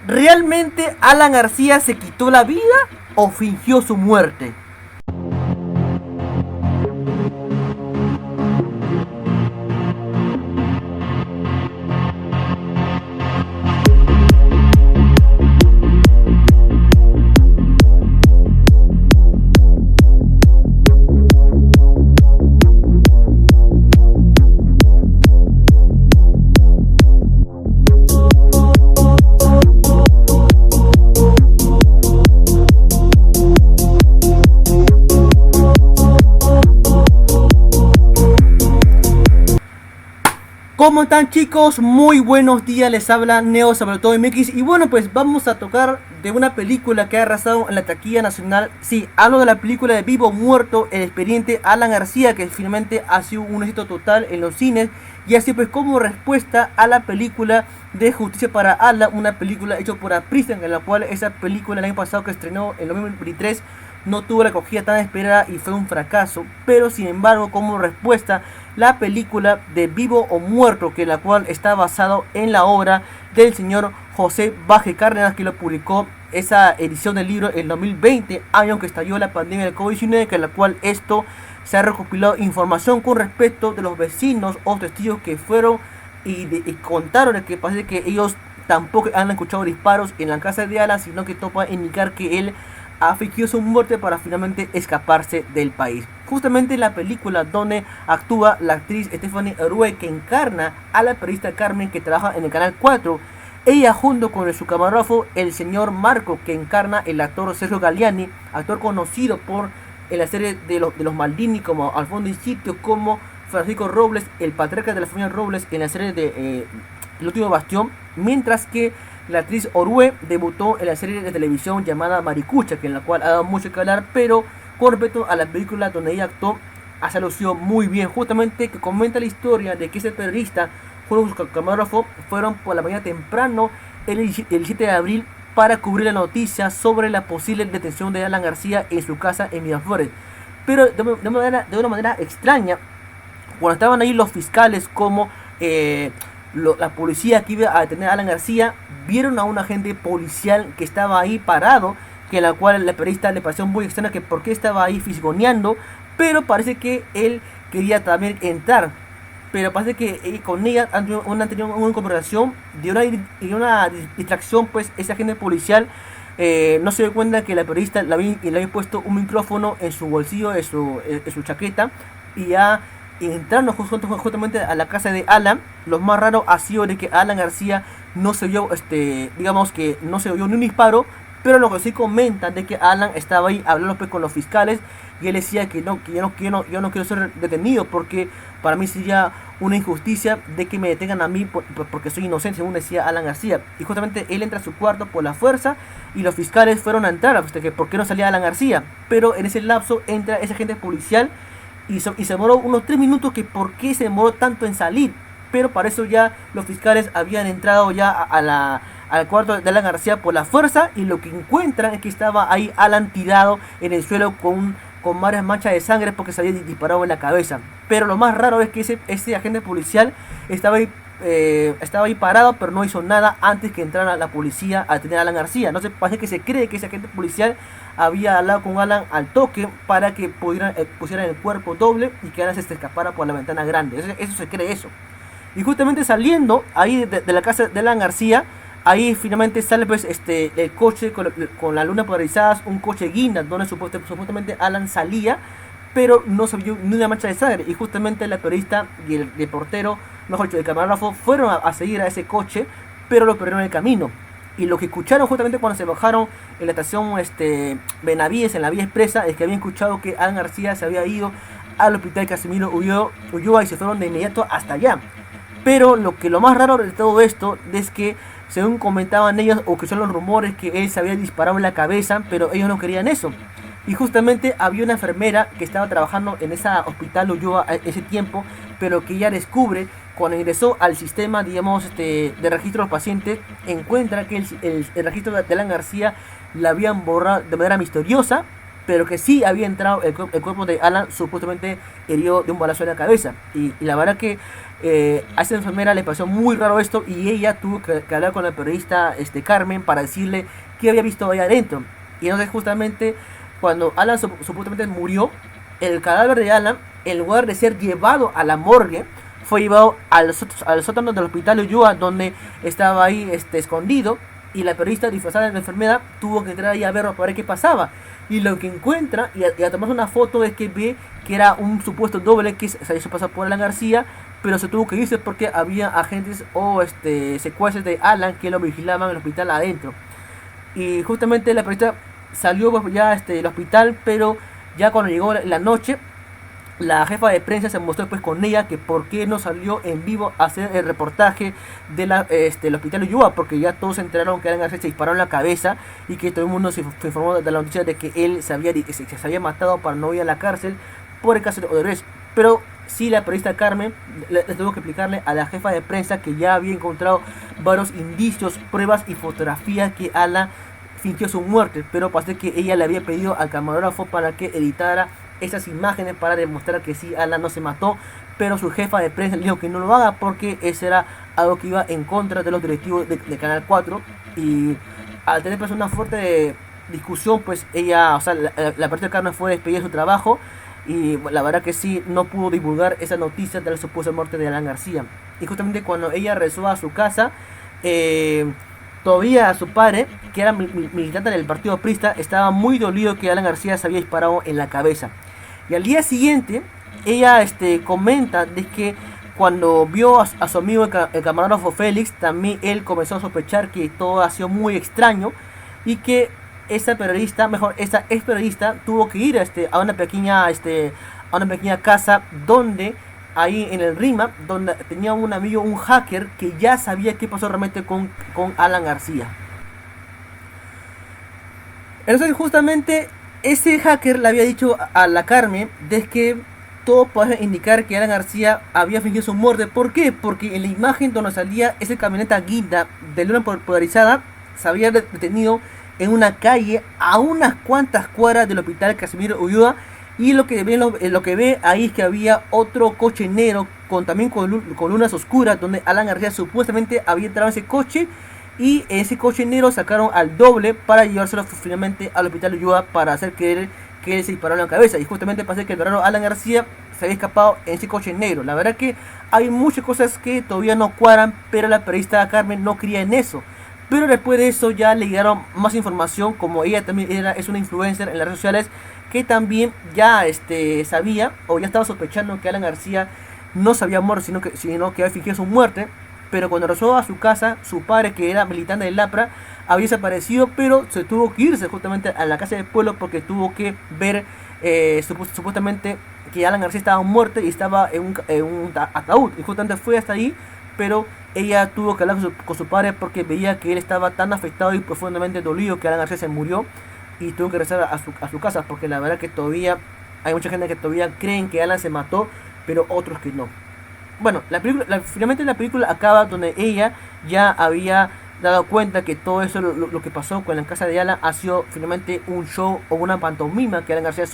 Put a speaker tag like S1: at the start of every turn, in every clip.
S1: ¿Realmente Alan García se quitó la vida o fingió su muerte? ¿Cómo están, chicos? Muy buenos días, les habla Neo sobre todo MX. Y bueno, pues vamos a tocar de una película que ha arrasado en la taquilla nacional. Sí, hablo de la película de Vivo o Muerto, el expediente Alan García, que finalmente ha sido un éxito total en los cines. Y así pues como respuesta a la película de Justicia para Alan, una película hecha por Apristen, en la cual esa película el año pasado que estrenó en 2023 no tuvo la acogida tan esperada y fue un fracaso. Pero sin embargo, como respuesta, la película de Vivo o Muerto, que la cual está basado en la obra del señor José Baje Cárdenas, que lo publicó esa edición del libro en 2020, año que estalló la pandemia del COVID-19, que en la cual esto se ha recopilado información con respecto de los vecinos o testigos que fueron y contaron que parece que ellos tampoco han escuchado disparos en la casa de Alan, sino que topa indicar que él ha fingido su muerte para finalmente escaparse del país. Justamente la película donde actúa la actriz Stephanie Orue, que encarna a la periodista Carmen, que trabaja en el canal 4. Ella junto con su camarógrafo, el señor Marco, que encarna el actor Sergio Galliani, actor conocido por en la serie de los Maldini como Alfonso Sitio, como Francisco Robles, el patriarca de la familia Robles en la serie de El último bastión, mientras que la actriz Orue debutó en la serie de televisión llamada Maricucha, que en la cual ha dado mucho que hablar, pero con respecto a la película donde ella actuó, se lució muy bien. Justamente que comenta la historia de que ese periodista, junto con su camarógrafo, fueron por la mañana temprano el 17 de abril para cubrir la noticia sobre la posible detención de Alan García en su casa en Miraflores. Pero de una manera extraña, cuando estaban ahí los fiscales como la policía que iba a detener a Alan García, vieron a un agente policial que estaba ahí parado, que en la cual la periodista le pareció muy extraño que por qué estaba ahí fisgoneando, pero parece que él quería también entrar. Pero parece que con ella han tenido una conversación de una distracción, pues ese agente policial no se dio cuenta que la periodista le había puesto un micrófono en su bolsillo, en su chaqueta, y ya entrando justamente a la casa de Alan. Lo más raro ha sido de que Alan García no se oyó, digamos que no se oyó ni un disparo, pero lo que sí comentan de que Alan estaba ahí hablando pues con los fiscales y él decía que yo no quiero ser detenido porque para mí sería una injusticia de que me detengan a mí porque soy inocente, según decía Alan García. Y justamente él entra a su cuarto por la fuerza y los fiscales fueron a entrar, que por qué no salía Alan García, pero en ese lapso entra ese agente policial y se demoró unos 3 minutos, que por qué se demoró tanto en salir, pero para eso ya los fiscales habían entrado ya al cuarto de Alan García por la fuerza, y lo que encuentran es que estaba ahí Alan tirado en el suelo con varias manchas de sangre porque se había disparado en la cabeza. Pero lo más raro es que ese agente policial estaba ahí parado, pero no hizo nada antes que entrara la policía a detener a Alan García. No sé, parece que se cree que ese agente policial había hablado con Alan al toque para que pusieran el cuerpo doble y que Alan se escapara por la ventana grande. Eso se cree eso. Y justamente saliendo ahí de la casa de Alan García, ahí finalmente sale pues el coche con la luna polarizada, un coche guinda donde supuestamente Alan salía, pero no se vio ni una mancha de sangre. Y justamente la periodista y el reportero, mejor dicho, el camarógrafo, fueron a seguir a ese coche, pero lo perdieron en el camino. Y lo que escucharon justamente cuando se bajaron en la estación Benavides, en la vía expresa, es que habían escuchado que Alan García se había ido al hospital Casimiro Ulloa y se fueron de inmediato hasta allá. Pero lo más raro de todo esto es que, según comentaban ellos, o que son los rumores, que él se había disparado en la cabeza, pero ellos no querían eso. Y justamente había una enfermera que estaba trabajando en ese hospital Ulloa ese tiempo, pero que ella descubre cuando ingresó al sistema, digamos, de registro de los pacientes, encuentra que el registro de Alan García la habían borrado de manera misteriosa, pero que sí había entrado el cuerpo de Alan supuestamente herido de un balazo en la cabeza. Y la verdad que a esa enfermera le pareció muy raro esto y ella tuvo que hablar con la periodista Carmen para decirle qué había visto ahí adentro. Y entonces justamente cuando Alan supuestamente murió, el cadáver de Alan, en lugar de ser llevado a la morgue, fue llevado al sótano del hospital Ulloa, donde estaba ahí escondido. Y la periodista disfrazada de la enfermera tuvo que entrar ahí a verlo para ver qué pasaba. Y lo que encuentra, y a tomar una foto, es que ve que era un supuesto doble que se hizo pasar por Alan García, pero se tuvo que irse porque había agentes o secuaces de Alan que lo vigilaban en el hospital adentro. Y justamente la periodista salió pues, ya del hospital, pero ya cuando llegó la noche, la jefa de prensa se mostró pues con ella que por qué no salió en vivo a hacer el reportaje de el hospital Ulloa, porque ya todos se enteraron que Alan García se disparó en la cabeza y que todo el mundo se informó de la noticia de que él se había matado para no ir a la cárcel por el caso de Odebrecht. Pero sí, la periodista Carmen le tuvo que explicarle a la jefa de prensa que ya había encontrado varios indicios, pruebas y fotografías que Alan fingió su muerte, pero pasé que ella le había pedido al camarógrafo para que editara esas imágenes para demostrar que sí, Alan no se mató, pero su jefa de prensa le dijo que no lo haga porque eso era algo que iba en contra de los directivos de Canal 4. Y al tener pues una fuerte discusión, pues ella, o sea, la periodista Carmen fue despedida de su trabajo y la verdad que sí, no pudo divulgar esa noticia de la supuesta muerte de Alan García. Y justamente cuando ella regresó a su casa, todavía su padre, que era militante del partido aprista, estaba muy dolido que Alan García se había disparado en la cabeza. Y al día siguiente, ella comenta de que cuando vio a su amigo el camarógrafo Félix, también él comenzó a sospechar que todo ha sido muy extraño y que esa ex periodista tuvo que ir a una pequeña casa donde ahí en el RIMA, donde tenía un amigo, un hacker, que ya sabía qué pasó realmente con Alan García. Entonces justamente ese hacker le había dicho a la Carmen de que todo puede indicar que Alan García había fingido su muerte. ¿Por qué? Porque en la imagen donde salía esa camioneta guinda de luna polarizada se había detenido en una calle a unas cuantas cuadras del hospital Casimiro Ulloa. Y lo que ve ahí es que había otro coche negro también con lunas oscuras, donde Alan García supuestamente había entrado en ese coche. Y en ese coche negro sacaron al doble para llevárselo finalmente al hospital Ulloa para hacer creer que él se disparó en la cabeza. Y justamente pasé que el verdadero Alan García se había escapado en ese coche negro. La verdad que hay muchas cosas que todavía no cuadran, pero la periodista Carmen no creía en eso. Pero después de eso ya le llegaron más información, como ella también es una influencer en las redes sociales, que también ya sabía o ya estaba sospechando que Alan García no se había muerto, sino que había fingido su muerte. Pero cuando regresó a su casa, su padre, que era militante del APRA, había desaparecido, pero se tuvo que irse justamente a la casa del pueblo porque tuvo que ver supuestamente que Alan García estaba muerto y estaba en un ataúd. Y justamente fue hasta ahí, pero ella tuvo que hablar con su padre porque veía que él estaba tan afectado y profundamente dolido que Alan García se murió, y tuvo que regresar a su casa, porque la verdad que todavía hay mucha gente que todavía creen que Alan se mató, pero otros que no. Bueno, finalmente la película acaba donde ella ya había dado cuenta que todo eso, lo que pasó con la casa de Alan, ha sido finalmente un show o una pantomima, que Alan García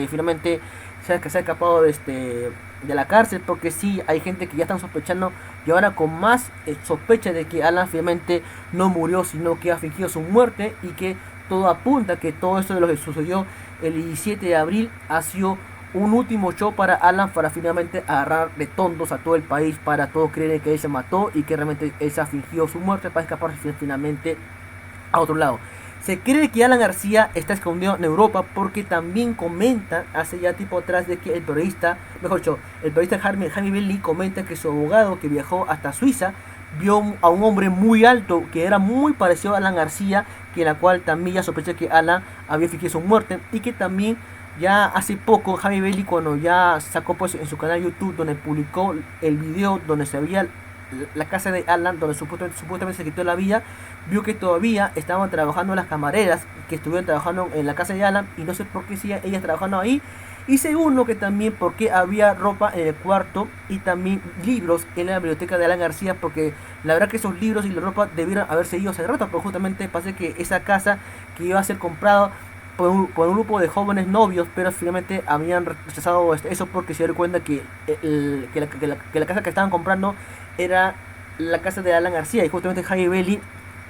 S1: finalmente se ha escapado de la cárcel, porque sí, hay gente que ya están sospechando y ahora con más sospecha de que Alan finalmente no murió, sino que ha fingido su muerte, y que todo apunta que todo eso de lo que sucedió el 17 de abril ha sido un último show para Alan, para finalmente agarrar de tontos a todo el país, para todos creer que él se mató y que realmente él se fingió su muerte para escapar finalmente a otro lado. Se cree que Alan García está escondido en Europa, porque también comenta hace ya tiempo atrás de que el periodista Jaime Belli comenta que su abogado, que viajó hasta Suiza, vio a un hombre muy alto que era muy parecido a Alan García, que la cual también ya sospecha que Alan había fingido su muerte, y que también ya hace poco Jaime Belli, cuando ya sacó pues en su canal YouTube, donde publicó el video donde se veía la casa de Alan, donde supuestamente se quitó la vida, vio que todavía estaban trabajando las camareras que estuvieron trabajando en la casa de Alan, y no sé por qué siguen ellas trabajando ahí. Y segundo, que también porque había ropa en el cuarto y también libros en la biblioteca de Alan García, porque la verdad que esos libros y la ropa debieron haberse ido hace rato, pero justamente pasa que esa casa que iba a ser comprada por un grupo de jóvenes novios, pero finalmente habían rechazado eso porque se dieron cuenta que, que la casa que estaban comprando era la casa de Alan García, y justamente Jaime Bailey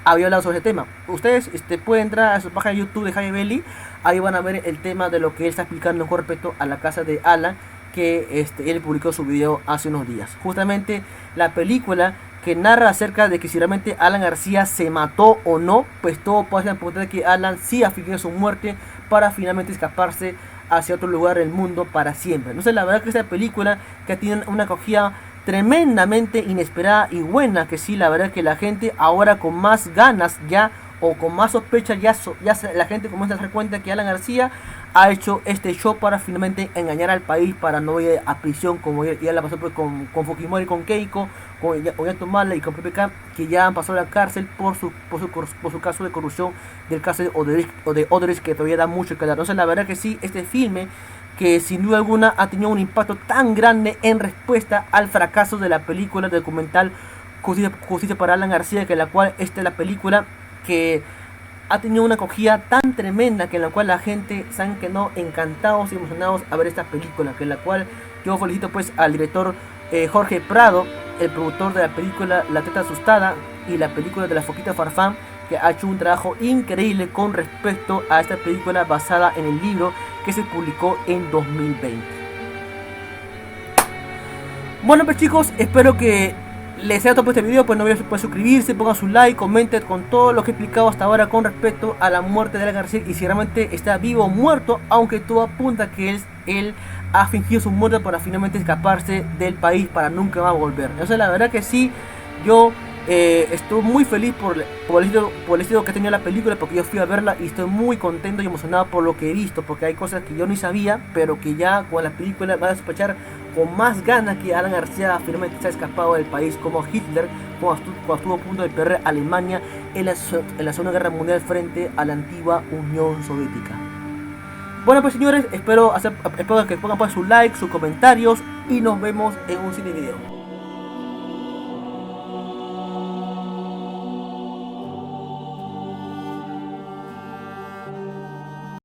S1: había hablado sobre ese tema. Ustedes pueden entrar a su página de YouTube de Jaime Bailey, ahí van a ver el tema de lo que él está explicando con respecto a la casa de Alan, que él publicó su video hace unos días. Justamente la película que narra acerca de que si realmente Alan García se mató o no, pues todo pasa a apuntar que Alan sí ha fingido su muerte para finalmente escaparse hacia otro lugar del mundo para siempre. Entonces la verdad que esta película, que tiene una acogida tremendamente inesperada y buena, que sí, la verdad que la gente ahora con más ganas ya, o con más sospecha, la gente comienza a dar cuenta que Alan García ha hecho este show para finalmente engañar al país, para no ir a prisión como ya la pasó pues, con Fujimori, con Keiko, con Ollanta Humala y con PPK, que ya han pasado a la cárcel por su caso de corrupción, del caso de Odebrecht, que todavía da mucho que hablar. Entonces la verdad que sí, este filme, que sin duda alguna ha tenido un impacto tan grande en respuesta al fracaso de la película documental Justicia para Alan García, que la cual esta es la película que ha tenido una acogida tan tremenda, que en la cual la gente se han quedado encantados y emocionados a ver esta película, que en la cual yo felicito pues al director Jorge Prado, el productor de la película La Teta Asustada y la película de La Foquita Farfán, que ha hecho un trabajo increíble con respecto a esta película basada en el libro que se publicó en 2020. Bueno pues chicos, espero que les haya gustado este video. Pues no olviden suscribirse, pongan su like, comenten con todo lo que he explicado hasta ahora con respecto a la muerte de Alan García y si realmente está vivo o muerto, aunque todo apunta que él ha fingido su muerte para finalmente escaparse del país para nunca más volver. Entonces la verdad que sí, yo estoy muy feliz por el éxito que ha tenido la película, porque yo fui a verla y estoy muy contento y emocionado por lo que he visto, porque hay cosas que yo ni sabía, pero que ya con la película van a sospechar con más ganas que Alan García finalmente se ha escapado del país, como Hitler cuando estuvo a punto de perder Alemania en la Segunda Guerra Mundial frente a la antigua Unión Soviética. Bueno pues señores, espero que pongan pues su like, sus comentarios y nos vemos en un siguiente video.